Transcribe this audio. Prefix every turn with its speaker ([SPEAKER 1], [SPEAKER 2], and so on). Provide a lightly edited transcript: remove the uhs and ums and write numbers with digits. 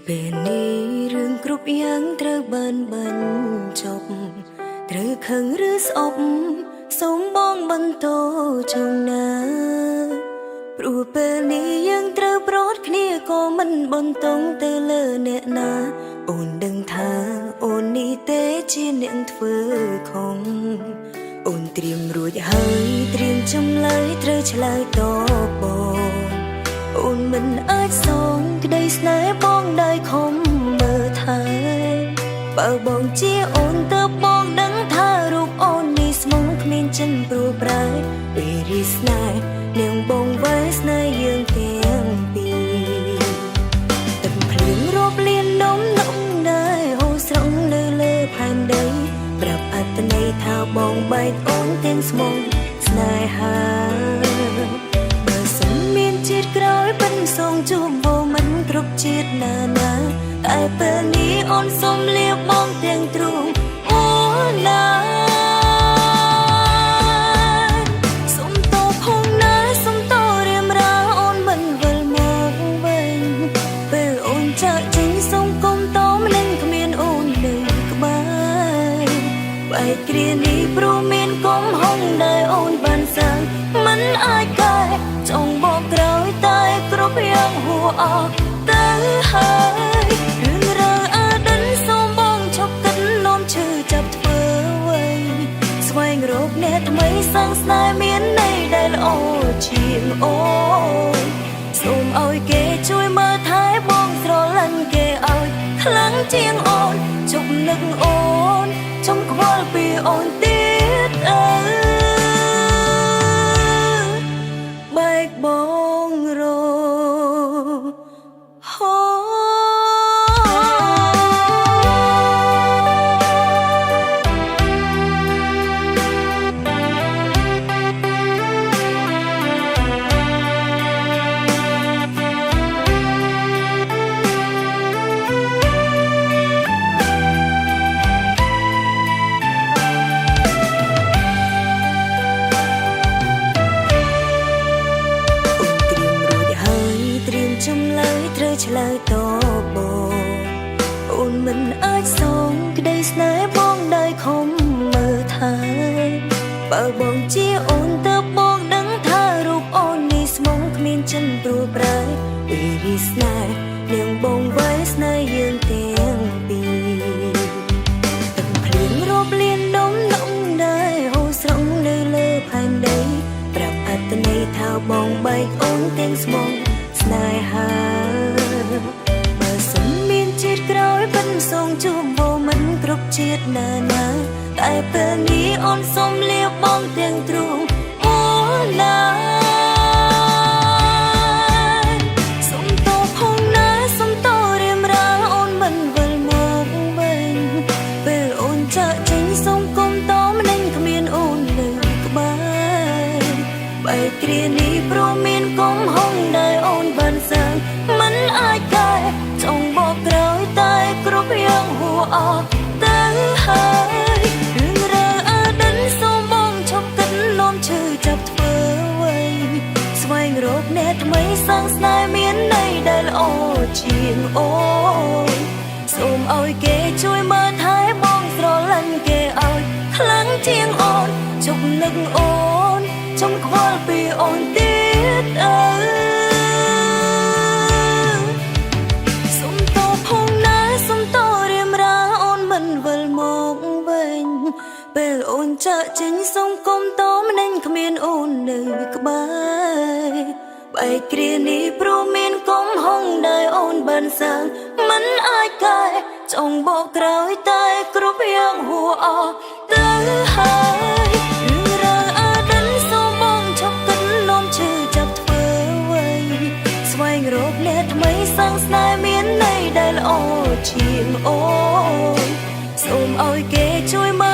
[SPEAKER 1] ពេលនេះរឿងគ្រប់យ៉ាងត្រូវបានបញ្ចប់ត្រូវខឹងឬស្អប់សូមបងបន្តចងណាព្រោះពេលនេះយើងត្រូវប្រត់គ្នាក៏មិនបន្តទៅលើអ្នកណាអូនដឹងថាអូននេះទេជាអ្នកធ្វើខុសអូនត្រៀមរួចហើយត្រៀមចម្លើយត្រូវឆ្លើយតបបងអូនមិនអាចសងក្តីស្នេហ៍បងដោយខំមើលថែបើបងជាអូនទៅបងដឹងថារូបអូននេះស្មុំគ្មានចិនព្រោះប្រែពេលរីស្នេហ៍នាងបងវ៉ែស្នេហ៍យើងទាំងពីរទឹកភ្លៀងរាប់លាននំដែរហូរស្រង់នៅលើផែនដីប្រាប់អត្តន័យថាបងបែកអូនទាំងស្មុំស្នេហាបើសិនមានជាតិក្រោយបិណ្ឌសងជួបបងមិនគ្រប់ជាតិណាតែពេលនេះអូនសុំលៀបបងទាំងទ្រូងអូនណាសុំតោផងណាសុំតោរៀមរាអូនមិនវិលមកវិញពេលអូនចាក់ចេញសុំគុំតោមិននឹងគ្មានអូននៅក្បែរបែកគ្រានេះព្រោះមានកំហុងដែលអូនបានសាងមិនអាចកែចង់បកក្រោយតែគ្រប់យ៉ាងហួអស់ទៅហើយរឿងរ៉ាវអតីតសូមបងឈប់គិតនោមឈឺចាប់ធ្វើអ្វីស្វែងរកអ្នកថ្មីសាំងស្នេហ៍មានន័យដែលល្អជាងអូនសូមឲ្យគេជួយមើលថែបងស្រឡាញ់គេឲ្យខ្លាំងជាងអូនជប់នឹកអូនចំខ្វល់ពីអូនទៀតបែកបងរហូចម្លើយត្រូវឆ្លើយតបបងអូនមិនអាចសងក្តីស្នេហ៍បងដោយខំមើលថែបើបងជាអូនទៅបងដឹងថារូបអូននេះស្មុំគ្មានចិនព្រោះប្រែពេលរីស្នេហ៍នាងបងវ៉ែស្នេហ៍យើងទាំងពីរទឹកភ្លៀងរាប់លាននំដែរហូរស្រង់នៅលើផែនដីប្រាប់អត្តន័យថាបងបែកអូនទាំងស្មុំស្នេហាបើសិនមានជាតិក្រោយបិណ្ឌសងជួបបងមិនគ្រប់ជាតិណាតែពេលនេះអូនសុំលៀបបងទាំងទ្រូងអូនណាសុំតោផងណាសុំតោរៀមរាអូនមិនវិលមកវិញពេលអូនចាក់ចេញសុំគុំតោមិននឹងគ្មានអូននៅក្បែរបែកគ្រានេះព្រោះមានកំហុងដែលអូនបានសាងមិនអាចកែចង់បកក្រោយតែគ្រប់យ៉ាងហួអស់ទៅហើយរឿងរ៉ាវអតីតសូមបងឈប់គិតនោមឈឺចាប់ធ្វើអ្វីស្វែងរកអ្នកថ្មីសាំងស្នេហ៍មានន័យដែលល្អជាងអូនសូមឲ្យគេជួយមើលថែបងស្រឡាញ់គេឲ្យខ្លាំងជាងអូនជប់នឹកអូនចំខ្វល់ពីអូនទៀតសុំតោផងណាសុំតោរៀមរាអូនមិនវិលមកវិញពេលអូនចាក់ចេញសុំគុំតោមិននឹងគ្មានអូននៅក្បែរបែកគ្រានេះព្រោះមានកំហុងដែលអូនបានសាងមិនអាចកែចង់បកក្រោយតែគ្រប់យ៉ាងហួអស់ទៅហើយរឿងរ៉ាវអតីតសូមបងឈប់គិតនោមឈឺចាប់ធ្វើអ្វីស្វែងរកអ្នកថ្មីសាំងស្នេហ៍មានន័យដែលល្អជាងអូនសូមឲ្យគេជួយមើល